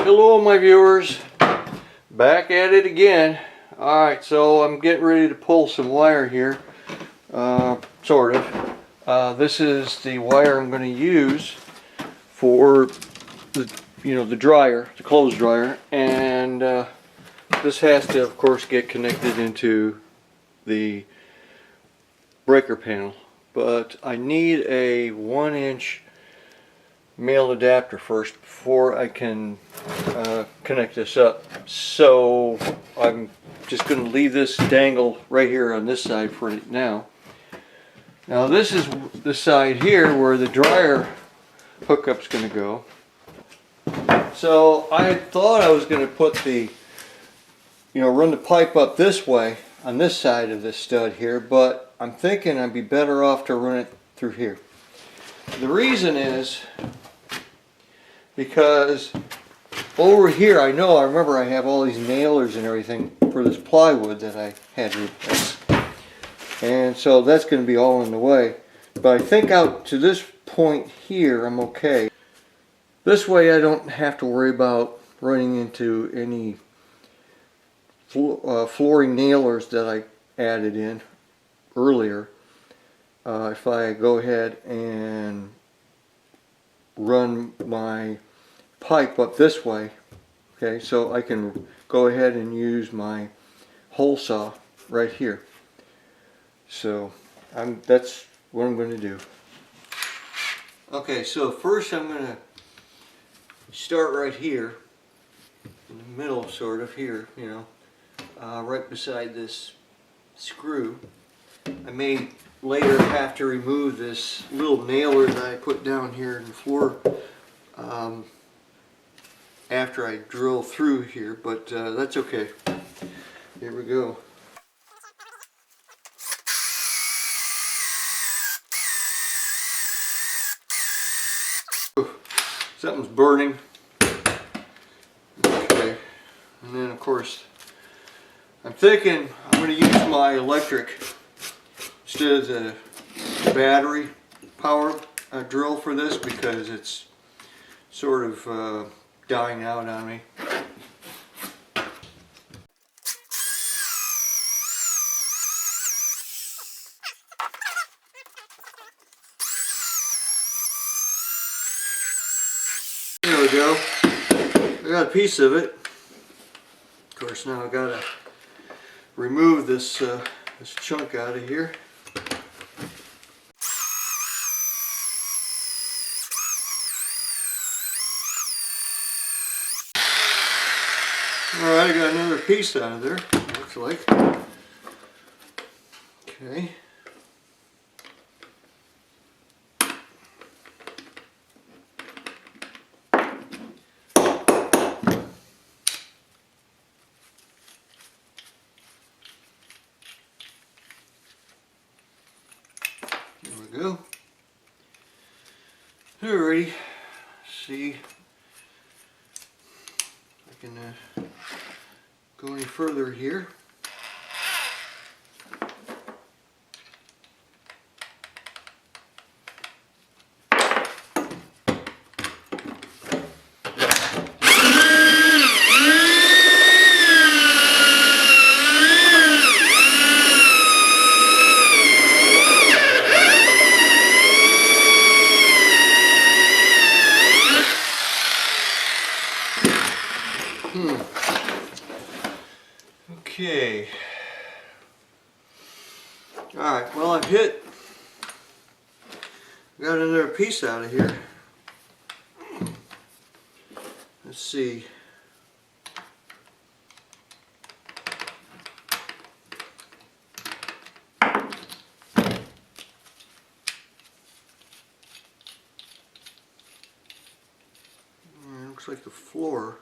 Hello my viewers, back at it again. Alright, so I'm getting ready to pull some wire here, sort of. This is the wire I'm going to use for the dryer, the clothes dryer, and this has to of course get connected into the breaker panel, but I need a 1-inch male adapter first before I can connect this up. So I'm just going to leave this dangle right here on this side for now. Now this is the side here where the dryer hookup's going to go. So I had thought I was going to put run the pipe up this way on this side of this stud here, but I'm thinking I'd be better off to run it through here. The reason is because over here I remember I have all these nailers and everything for this plywood that I had to replace, and so that's going to be all in the way. But I think out to this point here I'm okay. This way I don't have to worry about running into any flooring nailers that I added in earlier. If I go ahead and run my pipe up this way, okay, so I can go ahead and use my hole saw right here. So that's what I'm going to do. Okay, so first I'm going to start right here in the middle, sort of here, right beside this screw. I may later have to remove this little nailer that I put down here in the floor after I drill through here, but that's okay. Here we go. Something's burning. Okay, and then of course I'm thinking I'm going to use my electric instead of the battery power drill for this, because it's sort of dying out on me. There we go. I got a piece of it. Of course, now I gotta remove this this chunk out of here. Alright, I got another piece out of there, looks like. Okay. There we go. Alrighty. See if I can go any further here. Okay. Alright, well I've got another piece out of here. Let's see. Looks like the floor.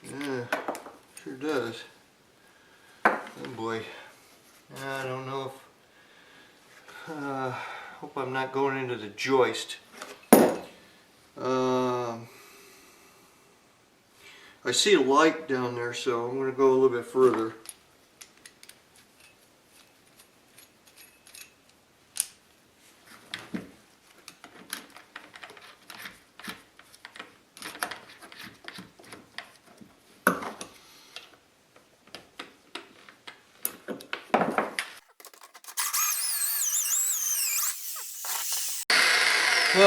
Yeah, sure does. Oh boy. I don't know if hope I'm not going into the joist. I see a light down there, so I'm going to go a little bit further.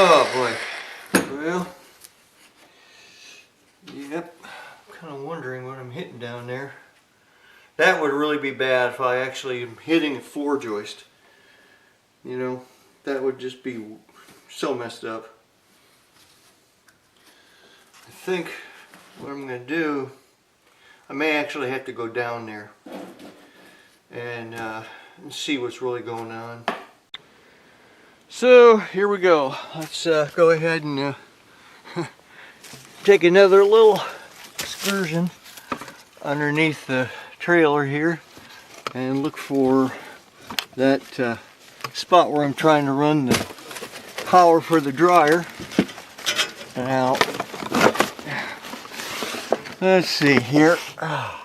Oh boy. Well, yep. I'm kind of wondering what I'm hitting down there. That would really be bad if I actually am hitting a floor joist. You know, that would just be so messed up. I think what I'm going to do, I may actually have to go down there and see what's really going on. So here we go. Let's go ahead and take another little excursion underneath the trailer here and look for that spot where I'm trying to run the power for the dryer. Now, let's see here. I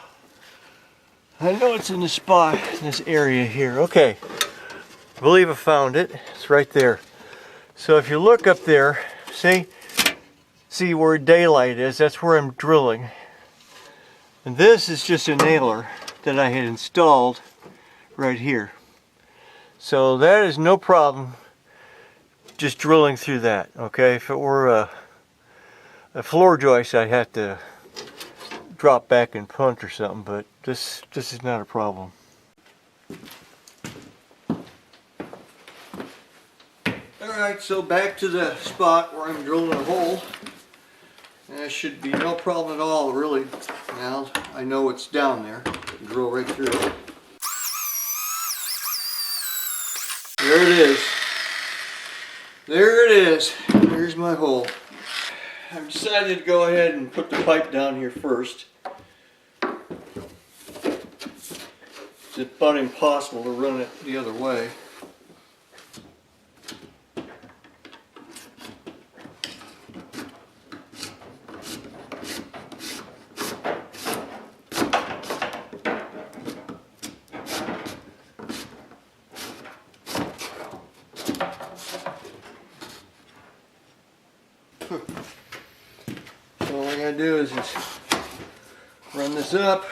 know it's in the spot, in this area here. Okay, I believe I found it. It's right there. So if you look up there, see where daylight is, that's where I'm drilling. And this is just a nailer that I had installed right here. So that is no problem just drilling through that, okay? If it were a floor joist, I'd have to drop back and punch or something, but this is not a problem. Alright, so back to the spot where I'm drilling a hole. That should be no problem at all, really. Now I know it's down there. I can drill right through it. There it is. There it is. There's my hole. I've decided to go ahead and put the pipe down here first. It's about impossible to run it the other way. So all I gotta do is just run this up,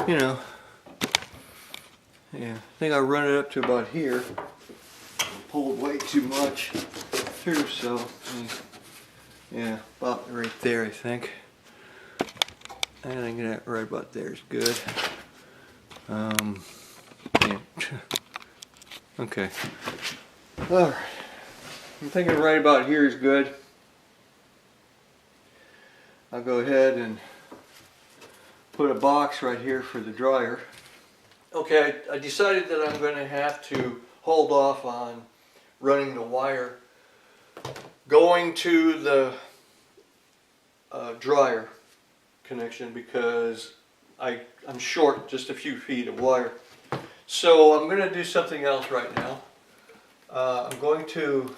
you know. Yeah, I think I run it up to about here. Pulled way too much through, so yeah, about right there I think. I think that right about there is good. Yeah. Okay. Alright. I'm thinking right about here is good. I'll go ahead and put a box right here for the dryer. Okay, I decided that I'm going to have to hold off on running the wire going to the dryer connection because I'm short just a few feet of wire. So I'm going to do something else right now. I'm going to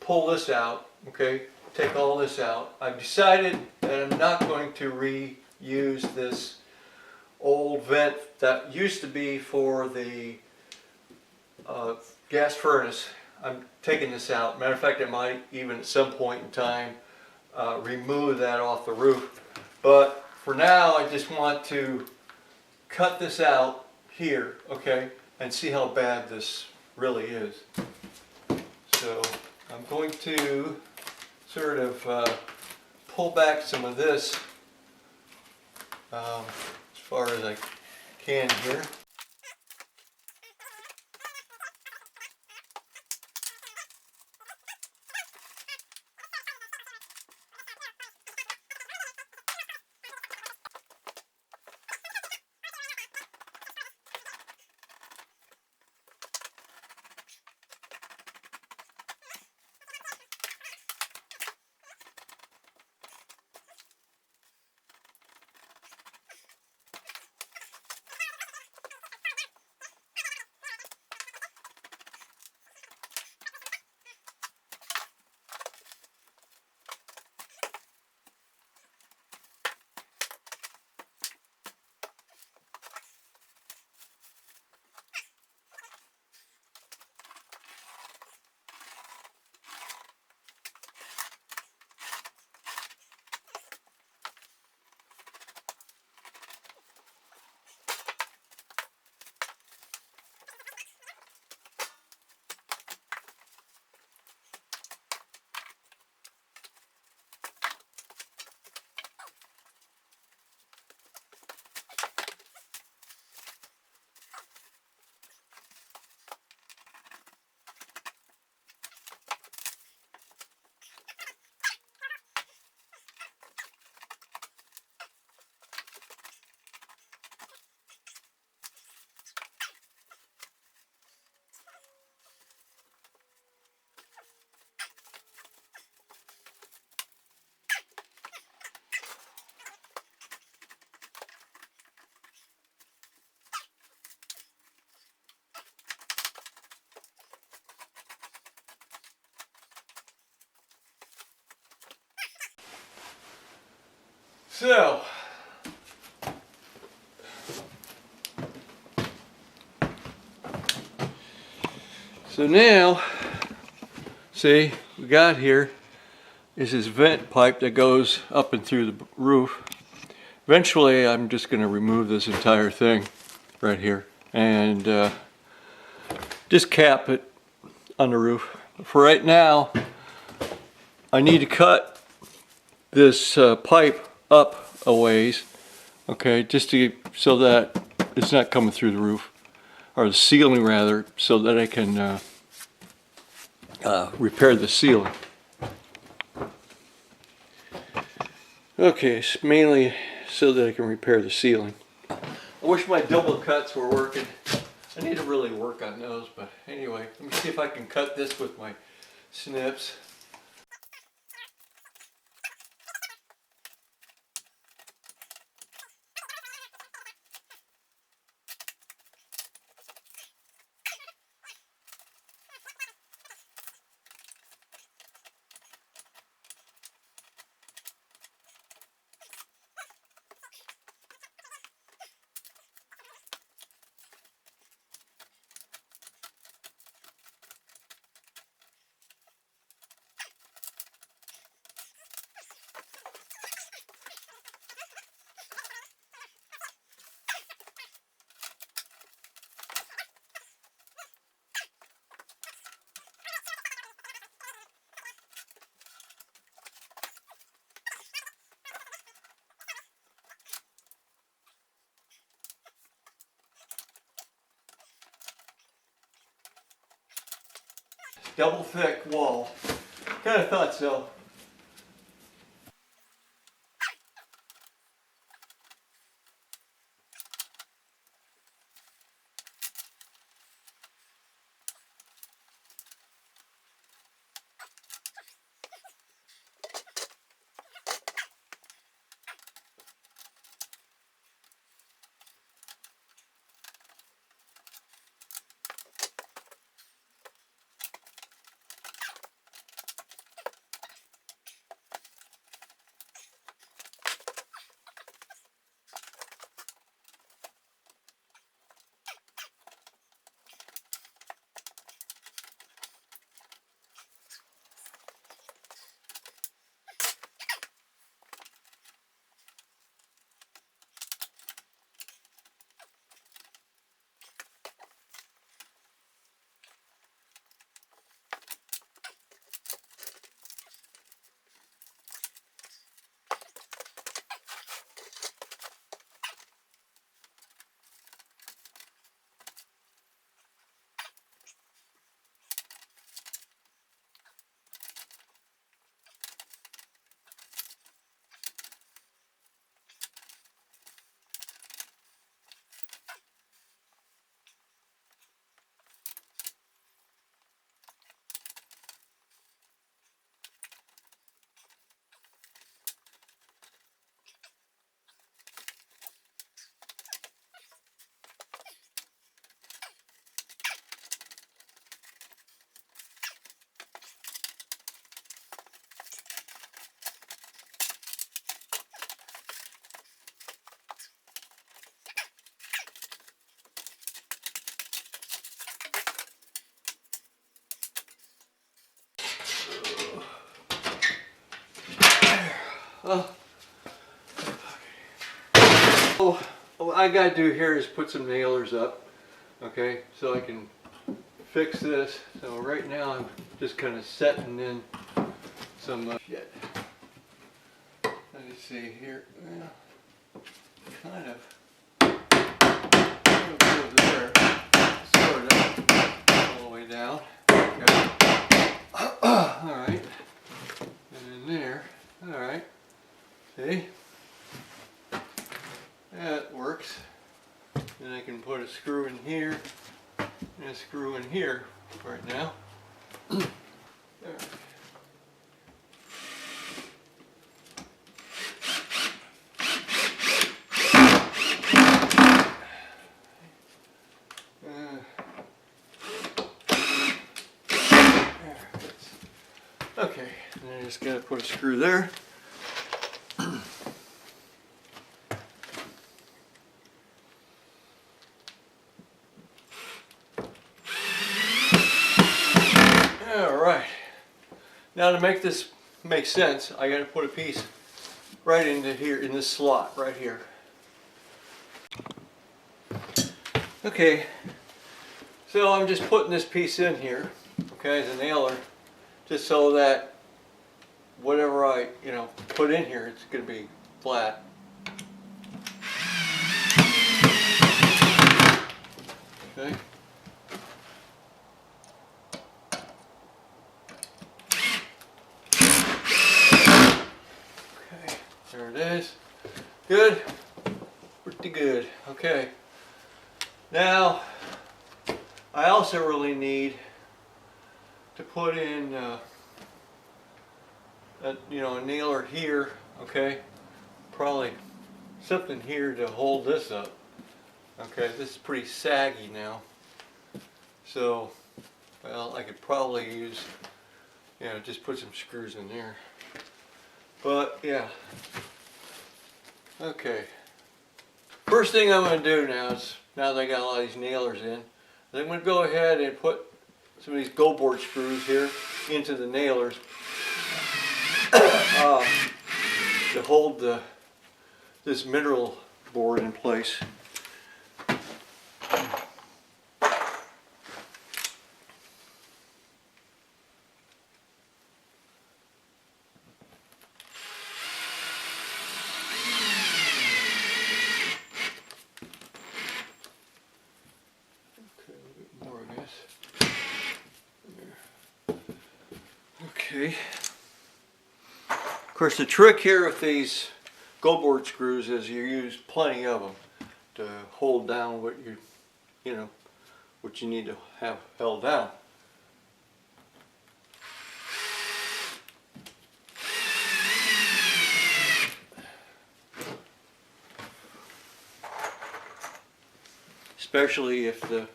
pull this out, okay, take all this out. I've decided that I'm not going to reuse this old vent that used to be for the gas furnace. I'm taking this out. Matter of fact, I might even at some point in time remove that off the roof. But for now, I just want to cut this out here, okay, and see how bad this really is. So I'm going to sort of pull back some of this as far as I can here. So, now, see, we got here is this vent pipe that goes up and through the roof. Eventually, I'm just going to remove this entire thing right here and just cap it on the roof. For right now, I need to cut this pipe up a ways, okay, just so that it's not coming through the roof, or the ceiling rather, so that I can repair the ceiling. Okay, it's mainly so that I can repair the ceiling. I wish my double cuts were working. I need to really work on those, but anyway, let me see if I can cut this with my snips. Double thick wall. Kind of thought so. Oh. Oh, what I gotta do here is put some nailers up, okay, so I can fix this. So right now I'm just kind of setting in some shit. Let me see here. Well, kind of go there, sort of, all the way down. Okay. All right, and in there. All right. See? That works. Then I can put a screw in here and a screw in here right now. There. Okay, and I just gotta put a screw there. Now to make this make sense, I got to put a piece right into here in this slot right here. Okay, so I'm just putting this piece in here, okay, as a nailer, just so that whatever I, put in here, it's going to be flat. Okay. Okay, there it is. Good. Pretty good. Okay. Now, I also really need to put in, a nailer here. Okay. Probably something here to hold this up. Okay, this is pretty saggy now. So, well, I could probably use, just put some screws in there. But, yeah. Okay. First thing I'm going to do now is, now that I got a lot of these nailers in, I'm going to go ahead and put some of these go board screws here into the nailers to hold this mineral board in place. Okay. Of course, the trick here with these go board screws is you use plenty of them to hold down what what you need to have held down. Especially if the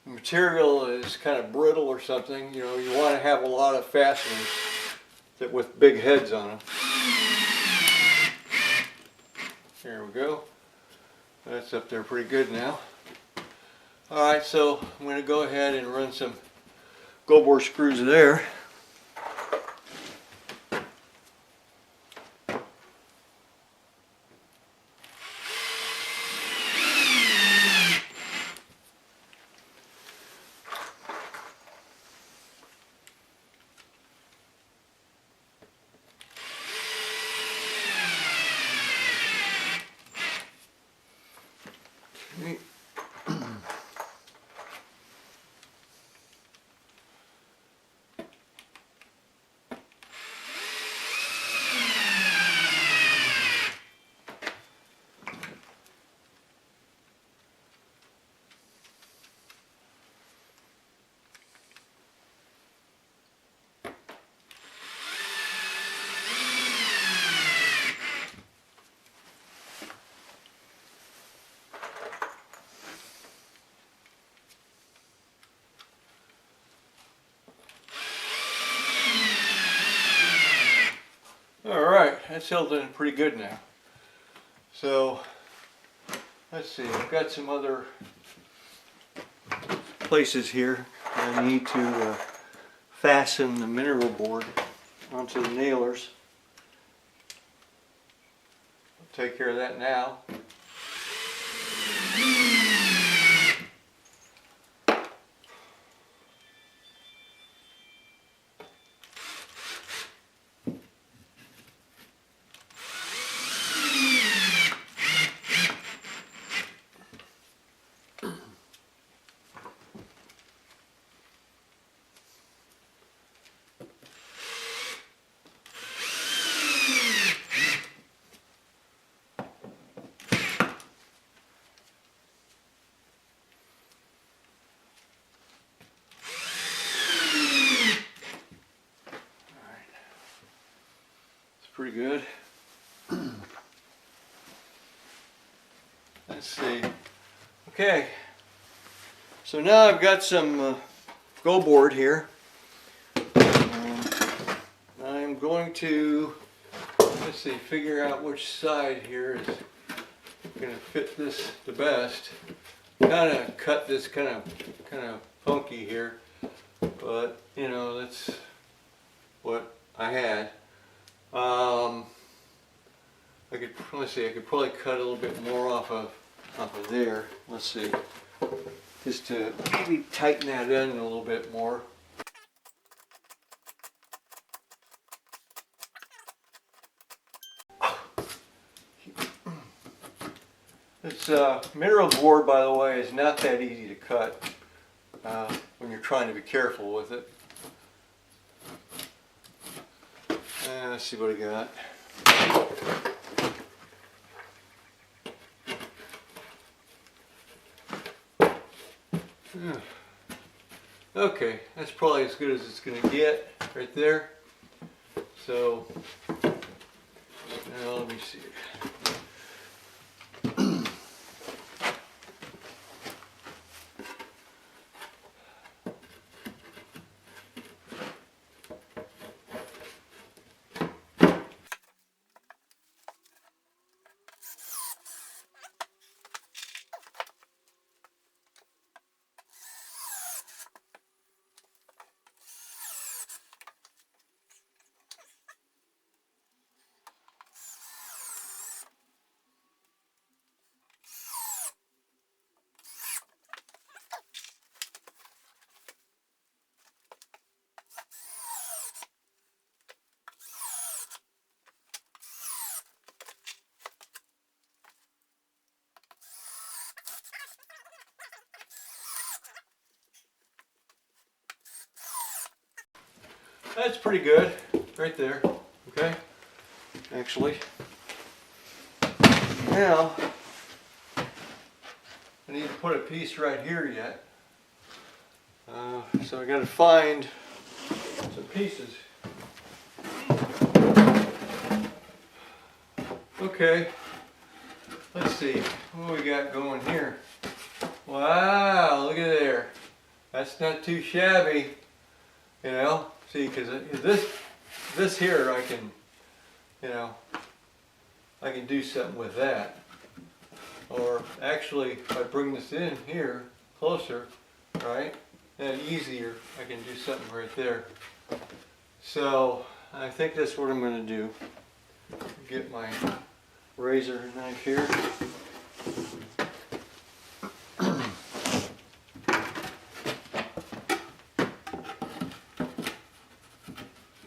material is kind of brittle or something, you want to have a lot of fasteners that with big heads on them. There we go. That's up there pretty good now. Alright, so I'm going to go ahead and run some go board screws there. Alright, that's held in pretty good now. So, let's see, I've got some other places here I need to fasten the mineral board onto the nailers. I'll take care of that now. Pretty good. Let's see. Okay, so now I've got some go board here. I'm going to, let's see, figure out which side here is going to fit this the best. Kind of cut this kind of funky here, but that's I had. Let's see, I could probably cut a little bit more off of there. Let's see, just to maybe tighten that in a little bit more. This mineral board, by the way, is not that easy to cut when you're trying to be careful with it. Let's see what I got. Okay, that's probably as good as it's going to get right there. So, now let me see. That's pretty good, right there, okay, actually. Now, I need to put a piece right here yet. So I gotta find some pieces. Okay, let's see, what we got going here? Wow, look at there. That's not too shabby, you know. See, because this here, I can, you know, I can do something with that. Or actually, if I bring this in here, closer, right, then easier, I can do something right there. So, I think that's what I'm going to do. Get my razor knife here.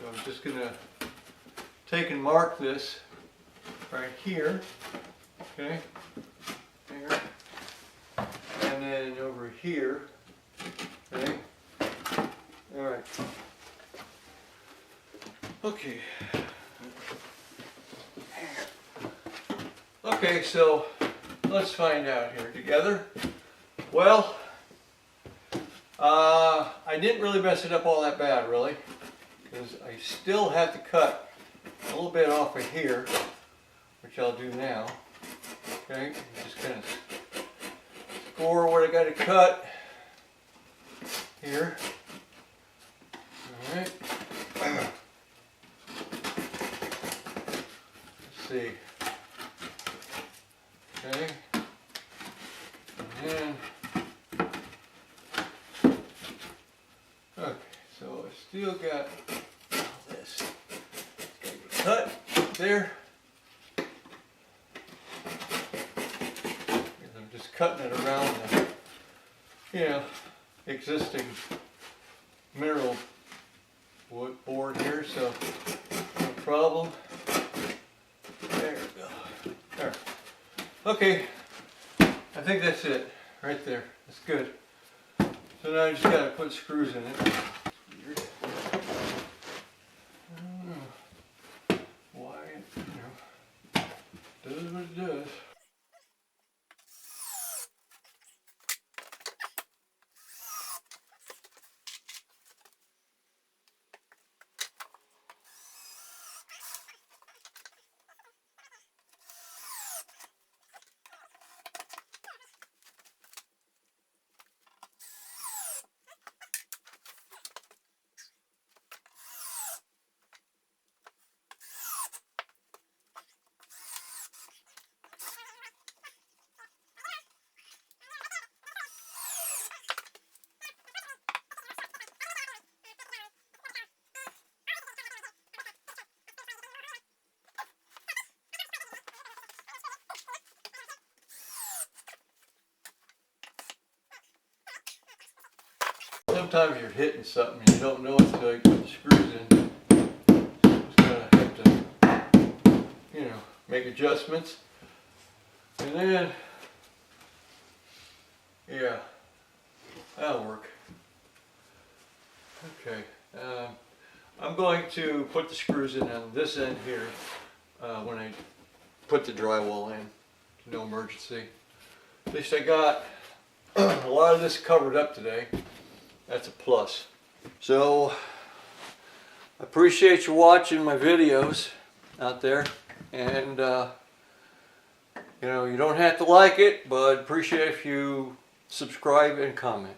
I'm just going to take and mark this right here, okay, there, and then over here, okay, alright, okay, okay, so let's find out here together. Well, I didn't really mess it up all that bad, really. Because I still have to cut a little bit off of here, which I'll do now. Okay, just kind of score what I got to cut here. All right. Let's see. Okay. And then, okay, so I still got this. Cut there. I'm just cutting it around the, you know, existing mineral wood board here, so no problem. There we go. There. Okay, I think that's it right there. That's good. So now I just gotta put screws in it. Weird. I don't know why it, you know, does what it does. sometimes you're hitting something and you don't know it until you put the screws in. Just gotta have to, you know, make adjustments. And then, yeah, that'll work. Okay, I'm going to put the screws in on this end here when I put the drywall in. No emergency. At least I got a lot of this covered up today. That's a plus. So, I appreciate you watching my videos out there. And, you know, you don't have to like it, but appreciate if you subscribe and comment.